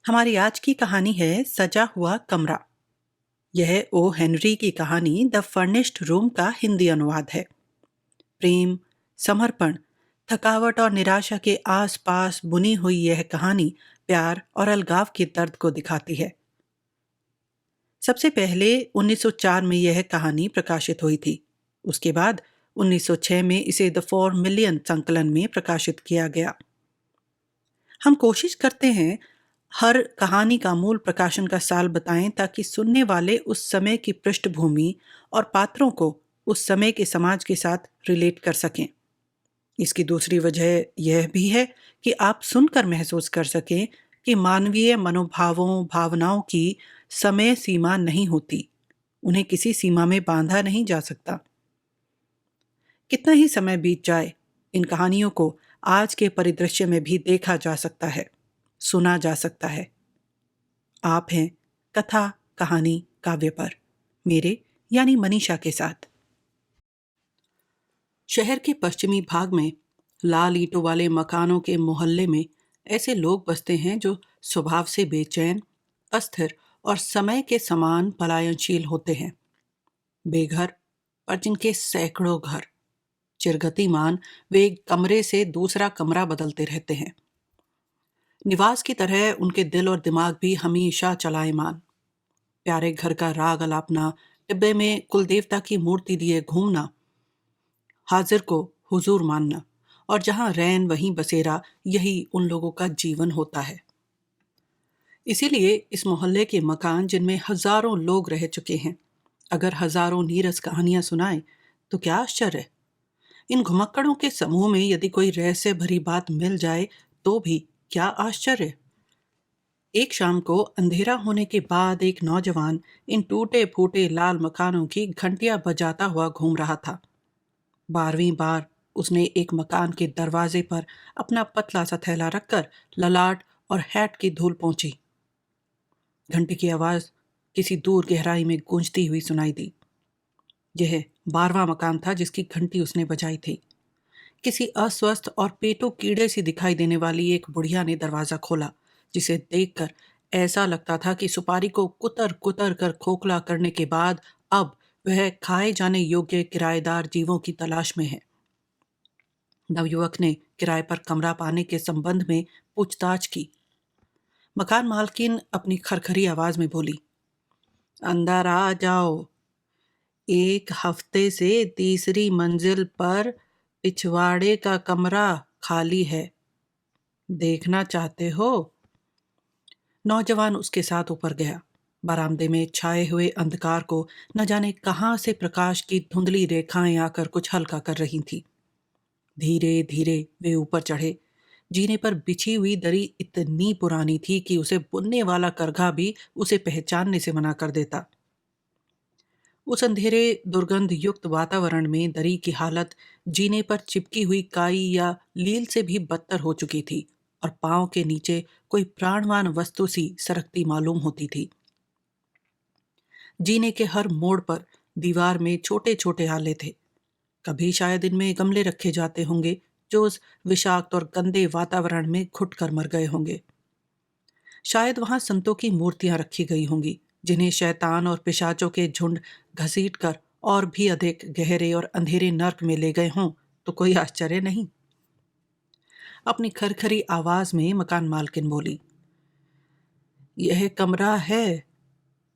हमारी आज की कहानी है सजा हुआ कमरा। यह ओ हेनरी की कहानी द फर्निश्ड रूम का हिंदी अनुवाद है। प्रेम, समर्पण, थकावट और निराशा के आसपास बुनी हुई यह कहानी प्यार और अलगाव के दर्द को दिखाती है। सबसे पहले 1904 में यह कहानी प्रकाशित हुई थी। उसके बाद 1906 में इसे द 4 मिलियन संकलन में प्रकाशित किया गया। हम कोशिश करते हैं हर कहानी का मूल प्रकाशन का साल बताएं ताकि सुनने वाले उस समय की पृष्ठभूमि और पात्रों को उस समय के समाज के साथ रिलेट कर सकें। इसकी दूसरी वजह यह भी है कि आप सुनकर महसूस कर सकें कि मानवीय मनोभावों भावनाओं की समय सीमा नहीं होती। उन्हें किसी सीमा में बांधा नहीं जा सकता। कितना ही समय बीत जाए, इन कहानियों को आज के परिदृश्य में भी देखा जा सकता है, सुना जा सकता है। आप हैं कथा कहानी काव्य पर, मेरे यानी मनीषा के साथ। शहर के पश्चिमी भाग में लाल ईंटों वाले मकानों के मोहल्ले में ऐसे लोग बसते हैं जो स्वभाव से बेचैन, अस्थिर और समय के समान पलायनशील होते हैं। बेघर, पर जिनके सैकड़ों घर। चिरगतिमान वे एक कमरे से दूसरा कमरा बदलते रहते हैं। निवास की तरह उनके दिल और दिमाग भी हमेशा चलायमान। प्यारे घर का राग अलापना, डिब्बे में कुलदेवता की मूर्ति लिए घूमना, हाजिर को हुजूर मानना, और जहां रैन वहीं बसेरा, यही उन लोगों का जीवन होता है। इसीलिए इस मोहल्ले के मकान जिनमें हजारों लोग रह चुके हैं, अगर हजारों नीरस कहानियां सुनाएं तो क्या आश्चर्य। इन घुमक्कड़ों के समूह में यदि कोई रहस्य भरी बात मिल जाए तो भी क्या आश्चर्य। एक शाम को अंधेरा होने के बाद एक नौजवान इन टूटे फूटे लाल मकानों की घंटियां बजाता हुआ घूम रहा था। 12वीं बार उसने एक मकान के दरवाजे पर अपना पतला सा थैला रखकर ललाट और हैट की धूल पहुंची। घंटी की आवाज किसी दूर गहराई में गूंजती हुई सुनाई दी। यह 12वां मकान था जिसकी घंटी उसने बजाई थी। किसी अस्वस्थ और पेटो कीड़े सी दिखाई देने वाली एक बुढ़िया ने दरवाजा खोला, जिसे देखकर ऐसा लगता था कि सुपारी को कुतर कुतर कर खोखला करने के बाद अब वह खाए जाने योग्य किराएदार जीवों की तलाश में है। नवयुवक ने किराए पर कमरा पाने के संबंध में पूछताछ की। मकान मालकिन अपनी खरखरी आवाज में बोली, अंदर आ जाओ। एक हफ्ते से तीसरी मंजिल पर पिछवाड़े का कमरा खाली है। देखना चाहते हो? नौजवान उसके साथ ऊपर गया। बरामदे में छाए हुए अंधकार को न जाने कहां से प्रकाश की धुंधली रेखाएं आकर कुछ हल्का कर रही थी। धीरे धीरे वे ऊपर चढ़े। जीने पर बिछी हुई दरी इतनी पुरानी थी कि उसे बुनने वाला करघा भी उसे पहचानने से मना कर देता। उस अंधेरे दुर्गंध युक्त वातावरण में दरी की हालत जीने पर चिपकी हुई काई या लील से भी बदतर हो चुकी थी और पांव के नीचे कोई प्राणवान वस्तु सी सरकती मालूम होती थी। जीने के हर मोड़ पर दीवार में छोटे छोटे आले थे। कभी शायद इनमें गमले रखे जाते होंगे जो उस विषाक्त और गंदे वातावरण में घुट कर मर गए होंगे। शायद वहां संतों की मूर्तियां रखी गई होंगी जिन्हें शैतान और पिशाचों के झुंड घसीट कर और भी अधिक गहरे और अंधेरे नर्क में ले गए हों तो कोई आश्चर्य नहीं। अपनी खरखरी आवाज में मकान मालकिन बोली, यह कमरा है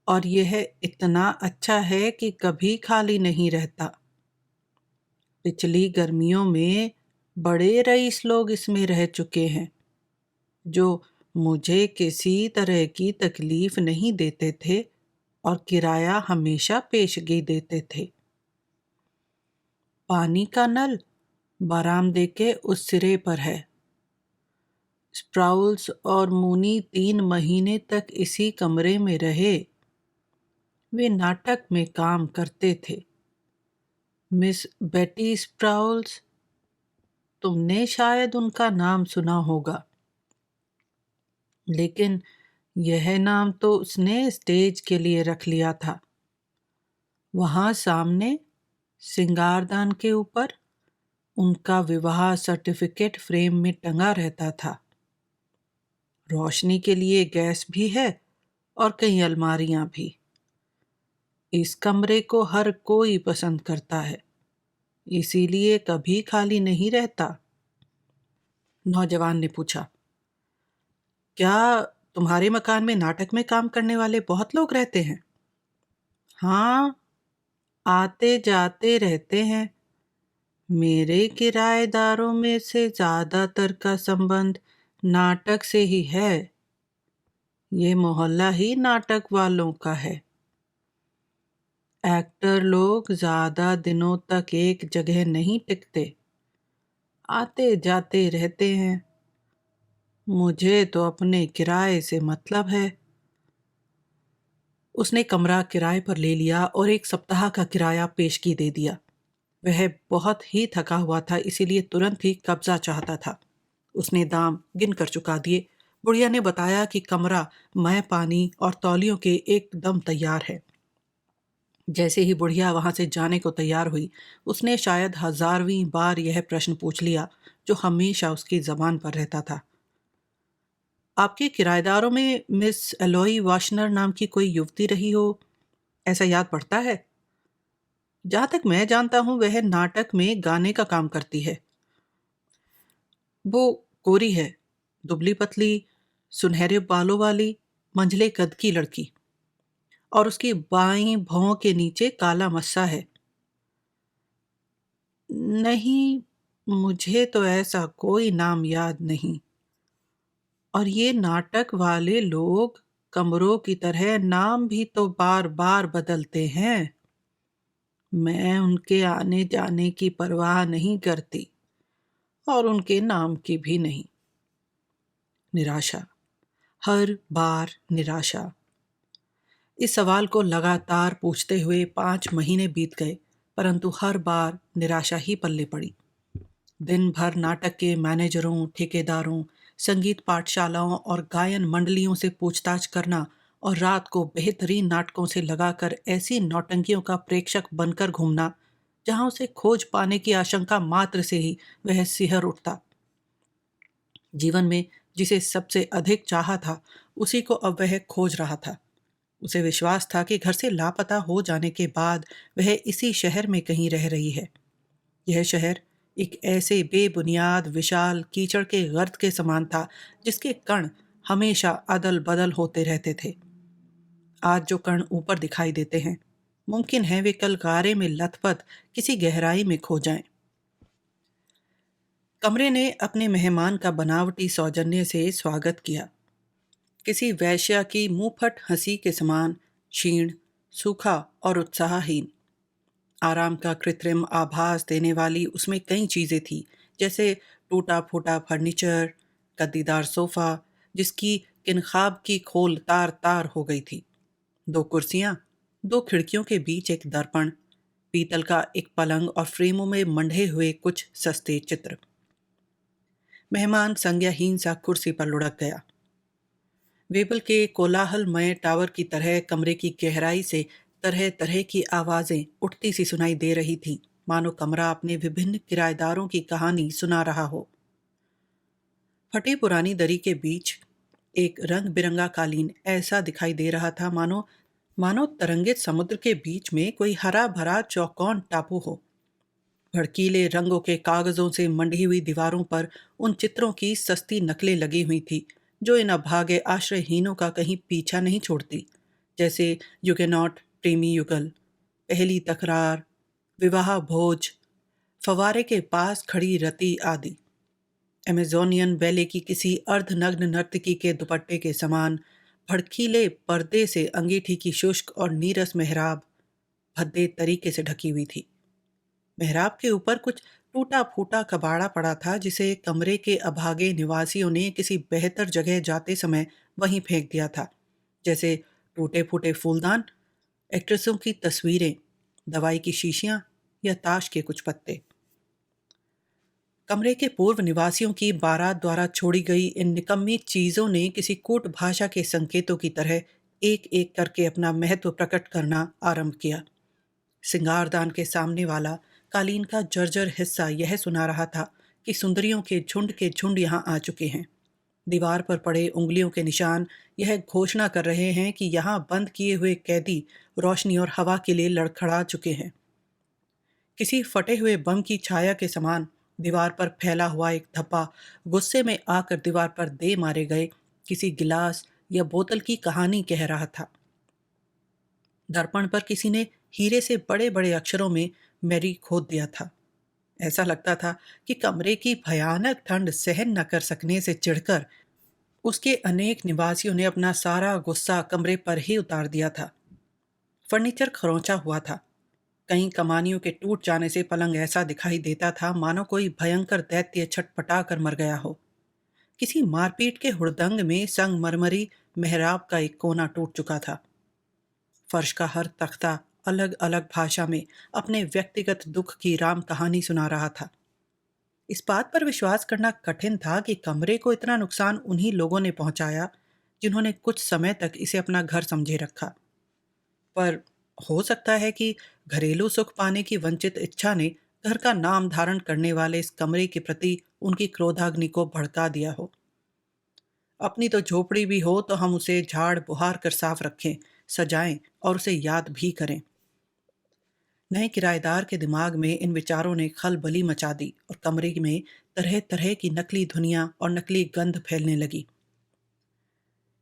और यह इतना अच्छा है कि कभी खाली नहीं रहता। पिछली गर्मियों में बड़े रईस लोग इसमें रह चुके हैं जो मुझे किसी तरह की तकलीफ नहीं देते थे और किराया हमेशा पेशगी देते थे। पानी का नल बरामदे के उस सिरे पर है। स्प्राउल्स और मूनी 3 महीने तक इसी कमरे में रहे। वे नाटक में काम करते थे। मिस बेटी स्प्राउल्स, तुमने शायद उनका नाम सुना होगा, लेकिन यह नाम तो उसने स्टेज के लिए रख लिया था। वहां सामने सिंगारदान के ऊपर उनका विवाह सर्टिफिकेट फ्रेम में टंगा रहता था। रोशनी के लिए गैस भी है और कई अलमारियां भी। इस कमरे को हर कोई पसंद करता है, इसीलिए कभी खाली नहीं रहता। नौजवान ने पूछा, क्या तुम्हारे मकान में नाटक में काम करने वाले बहुत लोग रहते हैं? हाँ, आते जाते रहते हैं। मेरे किराएदारों में से ज्यादातर का संबंध नाटक से ही है। ये मोहल्ला ही नाटक वालों का है। एक्टर लोग ज्यादा दिनों तक एक जगह नहीं टिकते, आते जाते रहते हैं। मुझे तो अपने किराए से मतलब है। उसने कमरा किराए पर ले लिया और 1 सप्ताह का किराया पेशगी दे दिया। वह बहुत ही थका हुआ था, इसीलिए तुरंत ही कब्जा चाहता था। उसने दाम गिन कर चुका दिए। बुढ़िया ने बताया कि कमरा मैं पानी और तौलियों के एकदम तैयार है। जैसे ही बुढ़िया वहां से जाने को तैयार हुई, उसने शायद 1000वीं बार यह प्रश्न पूछ लिया जो हमेशा उसकी जबान पर रहता था। आपके किराएदारों में मिस एलोई वाशनर नाम की कोई युवती रही हो, ऐसा याद पड़ता है? जहां तक मैं जानता हूं वह नाटक में गाने का काम करती है। वो गोरी है, दुबली पतली, सुनहरे बालों वाली, मंझले कद की लड़की, और उसकी बाईं भौं के नीचे काला मस्सा है। नहीं, मुझे तो ऐसा कोई नाम याद नहीं। और ये नाटक वाले लोग कमरों की तरह नाम भी तो बार बार बदलते हैं। मैं उनके आने जाने की परवाह नहीं करती और उनके नाम की भी नहीं। निराशा, हर बार निराशा। इस सवाल को लगातार पूछते हुए 5 महीने बीत गए, परंतु हर बार निराशा ही पल्ले पड़ी। दिन भर नाटक के मैनेजरों, ठेकेदारों, संगीत पाठशालाओं और गायन मंडलियों से पूछताछ करना और रात को बेहतरीन नाटकों से लगाकर ऐसी नौटंकियों का प्रेक्षक बनकर घूमना जहां उसे खोज पाने की आशंका मात्र से ही वह सिहर उठता। जीवन में जिसे सबसे अधिक चाहा था, उसी को अब वह खोज रहा था। उसे विश्वास था कि घर से लापता हो जाने के बाद वह इसी शहर में कहीं रह रही है। यह शहर एक ऐसे बेबुनियाद विशाल कीचड़ के गर्त के समान था जिसके कण हमेशा अदल बदल होते रहते थे। आज जो कण ऊपर दिखाई देते हैं, मुमकिन है वे कल गारे में लथपथ किसी गहराई में खो जाएं। कमरे ने अपने मेहमान का बनावटी सौजन्य से स्वागत किया। किसी वैश्या की मुंहफट हंसी के समान, क्षीण, सूखा और उत्साहहीन। आराम का कृत्रिम आभास देने वाली उसमें कई चीजें थी, जैसे टूटा फूटा फर्नीचर, गद्दीदार सोफा जिसकी किनखाब की खोल तार तार हो गई थी, 2 कुर्सियां, 2 खिड़कियों के बीच एक दर्पण, पीतल का एक पलंग और फ्रेमों में मंढे हुए कुछ सस्ते चित्र। मेहमान संज्ञाहीन सा कुर्सी पर लुढ़क गया। वेबल के कोलाहलमय टावर की तरह कमरे की गहराई से तरह तरह की आवाजें उठती सी सुनाई दे रही थीं, मानो कमरा अपने विभिन्न किराएदारों की कहानी सुना रहा हो। फटी पुरानी दरी के बीच एक रंग बिरंगा कालीन ऐसा दिखाई दे रहा था मानो मानो तरंगित समुद्र के बीच में कोई हरा भरा चौकोन टापू हो। भड़कीले रंगों के कागजों से मंडी हुई दीवारों पर उन चित्रों की सस्ती नकलें लगी हुई थी जो इन अभागे आश्रयहीनों का कहीं पीछा नहीं छोड़ती, जैसे युगेनॉट प्रेमी युगल, पहली तकरार, विवाह भोज, फवारे के पास खड़ी रति आदि। अमेजोनियन बैले की किसी अर्धनग्न नर्तकी के दुपट्टे के समान भड़कीले पर्दे से अंगीठी की शुष्क और नीरस मेहराब भद्दे तरीके से ढकी हुई थी। मेहराब के ऊपर कुछ टूटा फूटा कबाड़ा पड़ा था जिसे कमरे के अभागे निवासियों ने किसी बेहतर जगह जाते समय वहीं फेंक दिया था, जैसे टूटे फूटे फूलदान, एक्ट्रेसों की तस्वीरें, दवाई की शीशियां या ताश के कुछ पत्ते। कमरे के पूर्व निवासियों की बारात द्वारा छोड़ी गई इन निकम्मी चीजों ने किसी कूट भाषा के संकेतों की तरह एक एक करके अपना महत्व प्रकट करना आरंभ किया। सिंगारदान के सामने वाला कालीन का जर्जर हिस्सा यह सुना रहा था कि सुंदरियों के झुंड यहाँ आ चुके हैं। दीवार पर पड़े उंगलियों के निशान यह घोषणा कर रहे हैं कि यहाँ बंद किए हुए कैदी रोशनी और हवा के लिए लड़खड़ा चुके हैं। किसी फटे हुए बम की छाया के समान दीवार पर फैला हुआ एक धब्बा गुस्से में आकर दीवार पर दे मारे गए किसी गिलास या बोतल की कहानी कह रहा था। दर्पण पर किसी ने हीरे से बड़े बड़े अक्षरों में मैरी खोद दिया था। ऐसा लगता था कि कमरे की भयानक ठंड सहन न कर सकने से चिढ़कर उसके अनेक निवासियों ने अपना सारा गुस्सा कमरे पर ही उतार दिया था। फर्नीचर खरोंचा हुआ था। कई कमानियों के टूट जाने से पलंग ऐसा दिखाई देता था मानो कोई भयंकर दैत्य छटपटा कर मर गया हो। किसी मारपीट के हुड़दंग में संगमरमरी मेहराब का एक कोना टूट चुका था। फर्श का हर तख्ता अलग अलग भाषा में अपने व्यक्तिगत दुख की राम कहानी सुना रहा था। इस बात पर विश्वास करना कठिन था कि कमरे को इतना नुकसान उन्हीं लोगों ने पहुंचाया जिन्होंने कुछ समय तक इसे अपना घर समझे रखा। पर हो सकता है कि घरेलू सुख पाने की वंचित इच्छा ने घर का नाम धारण करने वाले इस कमरे के प्रति उनकी क्रोधाग्नि को भड़का दिया हो। अपनी तो झोपड़ी भी हो तो हम उसे झाड़ बुहार कर साफ रखें, सजाएं और उसे याद भी करें। नए किराएदार के दिमाग में इन विचारों ने खलबली मचा दी और कमरे में तरह तरह की नकली धुनियां और नकली गंध फैलने लगी।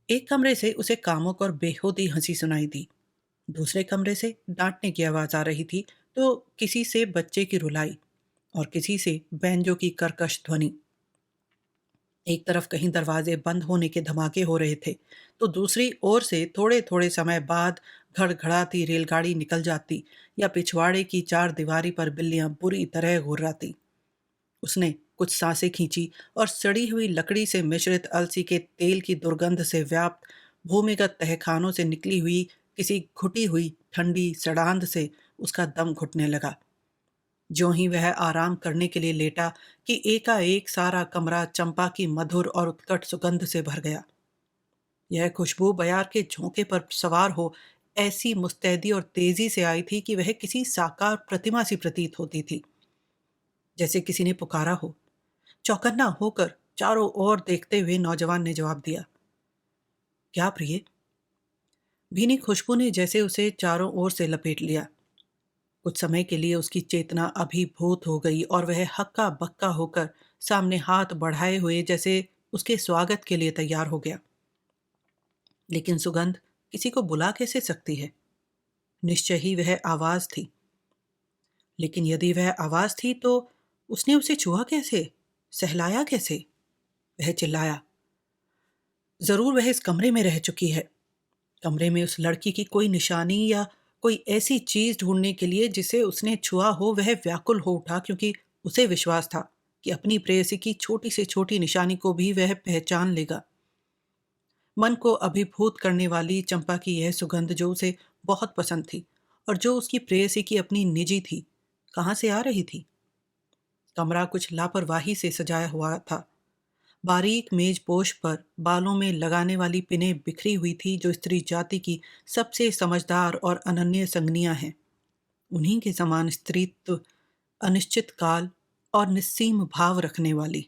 एक कमरे से उसे कामुक और बेहूदी हंसी सुनाई दी। दूसरे कमरे से डांटने की आवाज आ रही थी तो किसी से बच्चे की रुलाई और किसी से बैंजो की कर्कश ध्वनि। एक तरफ कहीं दरवाजे बंद होने के धमाके हो रहे थे तो दूसरी ओर से थोड़े थोड़े समय बाद घड़घड़ाती रेलगाड़ी निकल जाती या पिछवाड़े की चार दीवारी पर बिल्लियां बुरी तरह घुर्राती। उसने कुछ सांसें खींची और सड़ी हुई लकड़ी से मिश्रित अलसी के तेल की दुर्गंध से व्याप्त भूमिगत तहखानों से निकली हुई किसी घुटी हुई ठंडी सड़ांध से उसका दम घुटने लगा। ज्यों ही वह आराम करने के लिए लेटा कि एकाएक सारा कमरा चंपा की मधुर और उत्कट सुगंध से भर गया। यह खुशबू बयार के झोंके पर सवार हो ऐसी मुस्तैदी और तेजी से आई थी कि वह किसी साकार प्रतिमा सी प्रतीत होती थी। जैसे किसी ने पुकारा हो। चौकन्ना होकर चारों ओर देखते हुए नौजवान ने जवाब दिया, क्या प्रिय? भीनी खुशबू ने जैसे उसे चारों ओर से लपेट लिया। कुछ समय के लिए उसकी चेतना अभिभूत हो गई और वह हक्का बक्का होकर सामने हाथ बढ़ाए हुए जैसे उसके स्वागत के लिए तैयार हो गया। लेकिन सुगंध किसी को बुला कैसे सकती है? निश्चय ही वह आवाज थी। लेकिन यदि वह आवाज थी तो उसने उसे छुआ कैसे, सहलाया कैसे? वह चिल्लाया, जरूर वह इस कमरे में रह चुकी है। कमरे में उस लड़की की कोई निशानी या कोई ऐसी चीज ढूंढने के लिए जिसे उसने छुआ हो। वह व्याकुल हो उठा क्योंकि उसे विश्वास था कि अपनी प्रेयसी की छोटी से छोटी निशानी को भी वह पहचान लेगा। मन को अभिभूत करने वाली चंपा की यह सुगंध जो उसे बहुत पसंद थी और जो उसकी प्रेयसी की अपनी निजी थी, कहाँ से आ रही थी? कमरा कुछ लापरवाही से सजाया हुआ था। बारीक मेजपोश पर बालों में लगाने वाली पिनें बिखरी हुई थी जो स्त्री जाति की सबसे समझदार और अनन्य संगनियां हैं। उन्हीं के समान स्त्रीत्व, अनिश्चित काल और निस्सीम भाव रखने वाली।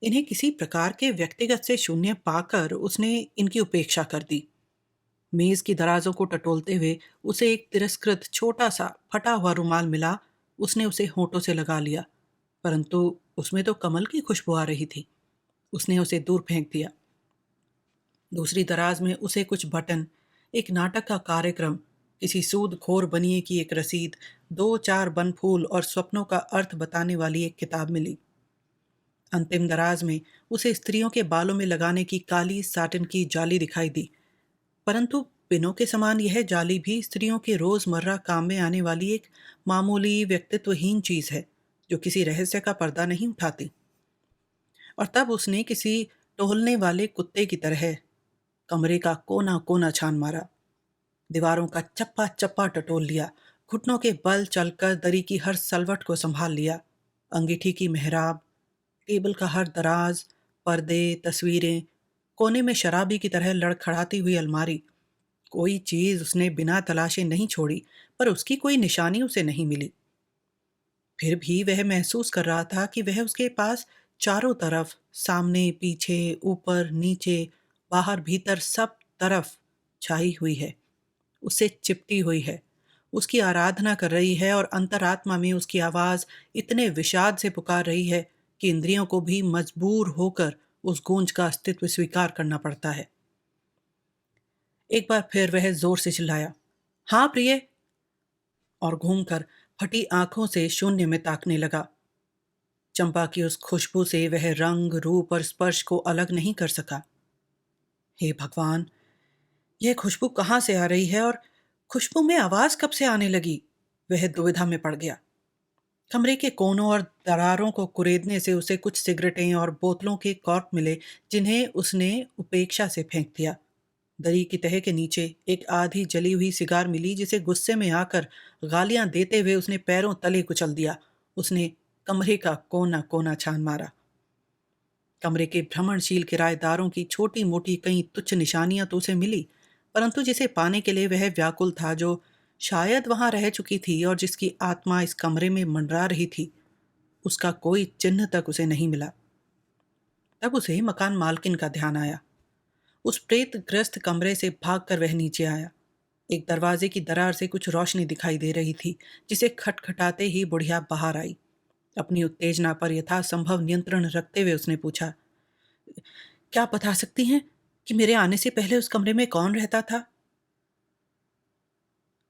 इन्हें किसी प्रकार के व्यक्तिगत से शून्य पाकर उसने इनकी उपेक्षा कर दी। मेज की दराजों को टटोलते हुए उसे एक तिरस्कृत छोटा सा फटा हुआ रुमाल मिला। उसने उसे होंठों से लगा लिया, परंतु उसमें तो कमल की खुशबू आ रही थी। उसने उसे दूर फेंक दिया। दूसरी दराज में उसे कुछ बटन, एक नाटक का कार्यक्रम, किसी सूदखोर बनिए की एक रसीद, दो चार बनफूल और स्वप्नों का अर्थ बताने वाली एक किताब मिली। अंतिम दराज में उसे स्त्रियों के बालों में लगाने की काली साटिन की जाली दिखाई दी, परंतु पिनों के समान यह जाली भी स्त्रियों के रोजमर्रा काम में आने वाली एक मामूली व्यक्तित्वहीन चीज है जो किसी रहस्य का पर्दा नहीं उठाती। और तब उसने किसी टोहलने वाले कुत्ते की तरह कमरे का कोना कोना छान मारा, दीवारों का चप्पा चप्पा टटोल लिया, घुटनों के बल चलकर दरी की हर सलवट को संभाल लिया। अंगीठी की मेहराब, टेबल का हर दराज, पर्दे, तस्वीरें, कोने में शराबी की तरह लड़खड़ाती हुई अलमारी, कोई चीज उसने बिना तलाशे नहीं छोड़ी, पर उसकी कोई निशानी उसे नहीं मिली। फिर भी वह महसूस कर रहा था कि वह उसके पास चारों तरफ, सामने पीछे, ऊपर नीचे, बाहर भीतर, सब तरफ छाई हुई है, उससे चिपटी हुई है, उसकी आराधना कर रही है और अंतरात्मा में उसकी आवाज इतने विषाद से पुकार रही है कि इंद्रियों को भी मजबूर होकर उस गूंज का अस्तित्व स्वीकार करना पड़ता है। एक बार फिर वह जोर से चिल्लाया, हाँ प्रिय, और घूमकर फटी आंखों से शून्य में ताकने लगा। चंपा की उस खुशबू से वह रंग, रूप और स्पर्श को अलग नहीं कर सका। हे भगवान, यह खुशबू कहाँ से आ रही है और खुशबू में आवाज कब से आने लगी? वह दुविधा में पड़ गया। कमरे के कोनों और दरारों को कुरेदने से उसे कुछ सिगरेटें और बोतलों के कॉर्क मिले, जिन्हें उसने उपेक्षा से फेंक दिया। दरी की तह के नीचे एक आधी जली हुई सिगार मिली, जिसे गुस्से में आकर गालियां देते हुए उसने पैरों तले कुचल दिया। उसने कमरे का कोना कोना छान मारा। कमरे के भ्रमणशील किराएदारों की छोटी मोटी कई तुच्छ निशानियां तो उसे मिली, परंतु जिसे पाने के लिए वह व्याकुल था, जो शायद वहां रह चुकी थी और जिसकी आत्मा इस कमरे में मंडरा रही थी, उसका कोई चिन्ह तक उसे नहीं मिला। तब उसे मकान मालकिन का ध्यान आया। उस प्रेतग्रस्त कमरे से भागकर वह नीचे आया। एक दरवाजे की दरार से कुछ रोशनी दिखाई दे रही थी, जिसे खटखटाते ही बुढ़िया बाहर आई। अपनी उत्तेजना पर यथासंभव नियंत्रण रखते हुए उसने पूछा, क्या आप बता सकती हैं कि मेरे आने से पहले उस कमरे में कौन रहता था?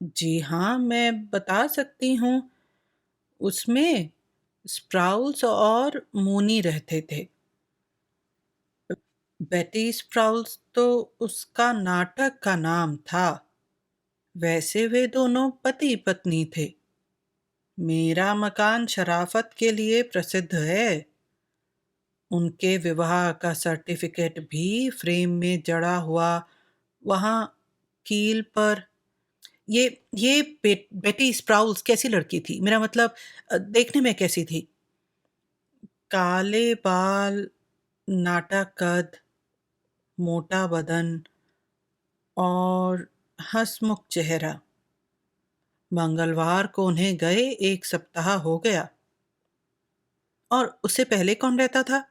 जी हाँ, मैं बता सकती हूँ। उसमें स्प्राउल्स और मूनी रहते थे। बेटी स्प्राउल्स तो उसका नाटक का नाम था। वैसे वे दोनों पति पत्नी थे। मेरा मकान शराफत के लिए प्रसिद्ध है। उनके विवाह का सर्टिफिकेट भी फ्रेम में जड़ा हुआ वहां कील पर। ये बेटी स्प्राउल्स कैसी लड़की थी? मेरा मतलब, देखने में कैसी थी? काले बाल, नाटा कद, मोटा बदन और हंसमुख चेहरा। मंगलवार को उन्हें गए 1 सप्ताह हो गया। और उससे पहले कौन रहता था?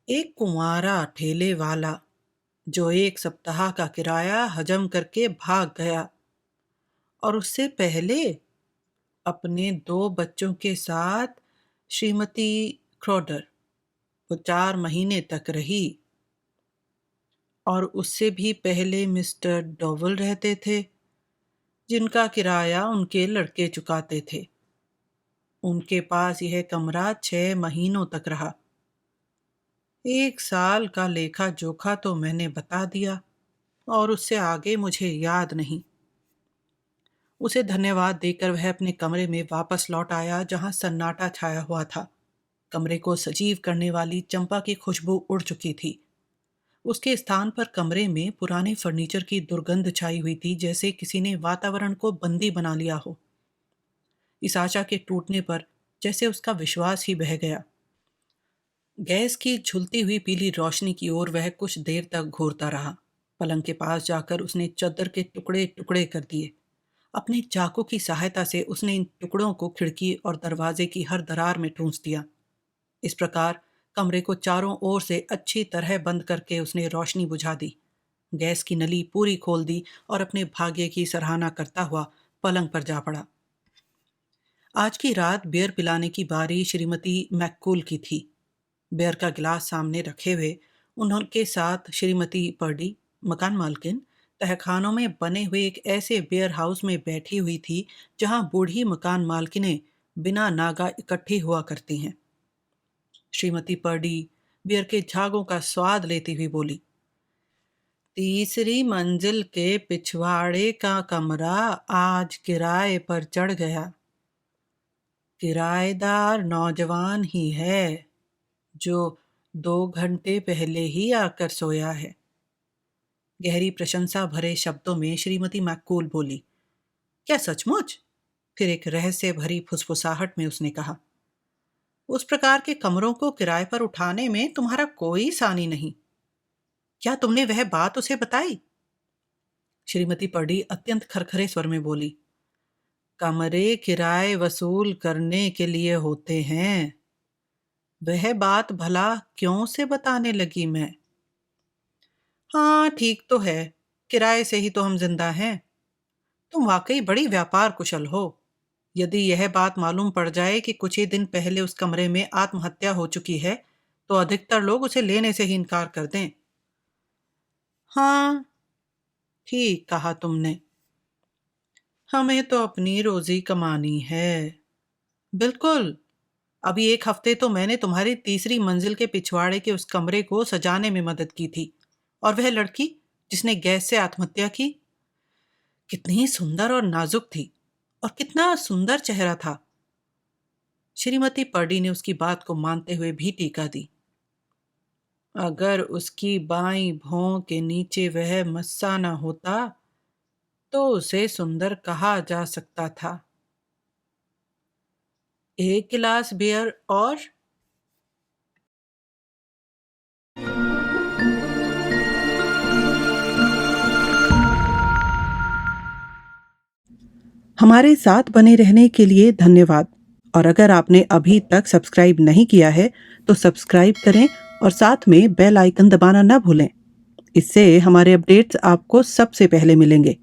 एक कुंवारा ठेले वाला, जो 1 सप्ताह का किराया हजम करके भाग गया। और उससे पहले अपने 2 बच्चों के साथ श्रीमती क्रॉडर, वो 4 महीने तक रही। और उससे भी पहले मिस्टर डोवल रहते थे, जिनका किराया उनके लड़के चुकाते थे। उनके पास यह कमरा 6 महीनों तक रहा। 1 साल का लेखा जोखा तो मैंने बता दिया, और उससे आगे मुझे याद नहीं। उसे धन्यवाद देकर वह अपने कमरे में वापस लौट आया, जहां सन्नाटा छाया हुआ था। कमरे को सजीव करने वाली चंपा की खुशबू उड़ चुकी थी। उसके स्थान पर कमरे में पुराने फर्नीचर की दुर्गंध छाई हुई थी, जैसे किसी ने वातावरण को बंदी बना लिया हो। इस आशा के टूटने पर जैसे उसका विश्वास ही बह गया। गैस की झुलती हुई पीली रोशनी की ओर वह कुछ देर तक घूरता रहा। पलंग के पास जाकर उसने चादर के टुकड़े टुकड़े कर दिए। अपने चाकू की सहायता से उसने इन टुकड़ों को खिड़की और दरवाजे की हर दरार में ठूंस दिया। इस प्रकार कमरे को चारों ओर से अच्छी तरह बंद करके उसने रोशनी बुझा दी, गैस की नली पूरी खोल दी और अपने भाग्य की सराहना करता हुआ पलंग पर जा पड़ा। आज की रात बियर पिलाने की बारी श्रीमती मैककूल की थी। बियर का गिलास सामने रखे हुए उनके साथ श्रीमती पर्डी, मकान मालकिन, तहखानों में बने हुए एक ऐसे बियर हाउस में बैठी हुई थी, जहां बूढ़ी मकान मालकिनें बिना नागा इकट्ठी हुआ करती हैं। श्रीमती पर्डी बियर के झागों का स्वाद लेती हुई बोली, 3री मंजिल के पिछवाड़े का कमरा आज किराए पर चढ़ गया। किराएदार नौजवान ही है, जो 2 घंटे पहले ही आकर सोया है। गहरी प्रशंसा भरे शब्दों में श्रीमती मैककूल बोली, क्या सचमुच? फिर एक रहस्य भरी फुसफुसाहट में उसने कहा, उस प्रकार के कमरों को किराए पर उठाने में तुम्हारा कोई सानी नहीं। क्या तुमने वह बात उसे बताई? श्रीमती पर्डी अत्यंत खरखरे स्वर में बोली, कमरे किराए वसूल करने के लिए होते हैं। वह बात भला क्यों से बताने लगी मैं? हाँ, ठीक तो है। किराए से ही तो हम जिंदा हैं। तुम वाकई बड़ी व्यापार कुशल हो। यदि यह बात मालूम पड़ जाए कि कुछ ही दिन पहले उस कमरे में आत्महत्या हो चुकी है, तो अधिकतर लोग उसे लेने से ही इनकार कर दें। हाँ, ठीक कहा तुमने। हमें तो अपनी रोजी कमानी है। बिल्कुल। अभी एक हफ्ते तो मैंने तुम्हारी तीसरी मंजिल के पिछवाड़े के उस कमरे को सजाने में मदद की थी। और वह लड़की जिसने गैस से आत्महत्या की, कितनी सुंदर और नाजुक थी, और कितना सुंदर चेहरा था। श्रीमती पर्डी ने उसकी बात को मानते हुए भी टीका दी। अगर उसकी बाईं भौं के नीचे वह मस्सा न होता तो उसे सुंदर कहा जा सकता था। एक गिलास बियर और? हमारे साथ बने रहने के लिए धन्यवाद। और अगर आपने अभी तक सब्सक्राइब नहीं किया है तो सब्सक्राइब करें और साथ में बेल आइकन दबाना ना भूलें। इससे हमारे अपडेट्स आपको सबसे पहले मिलेंगे।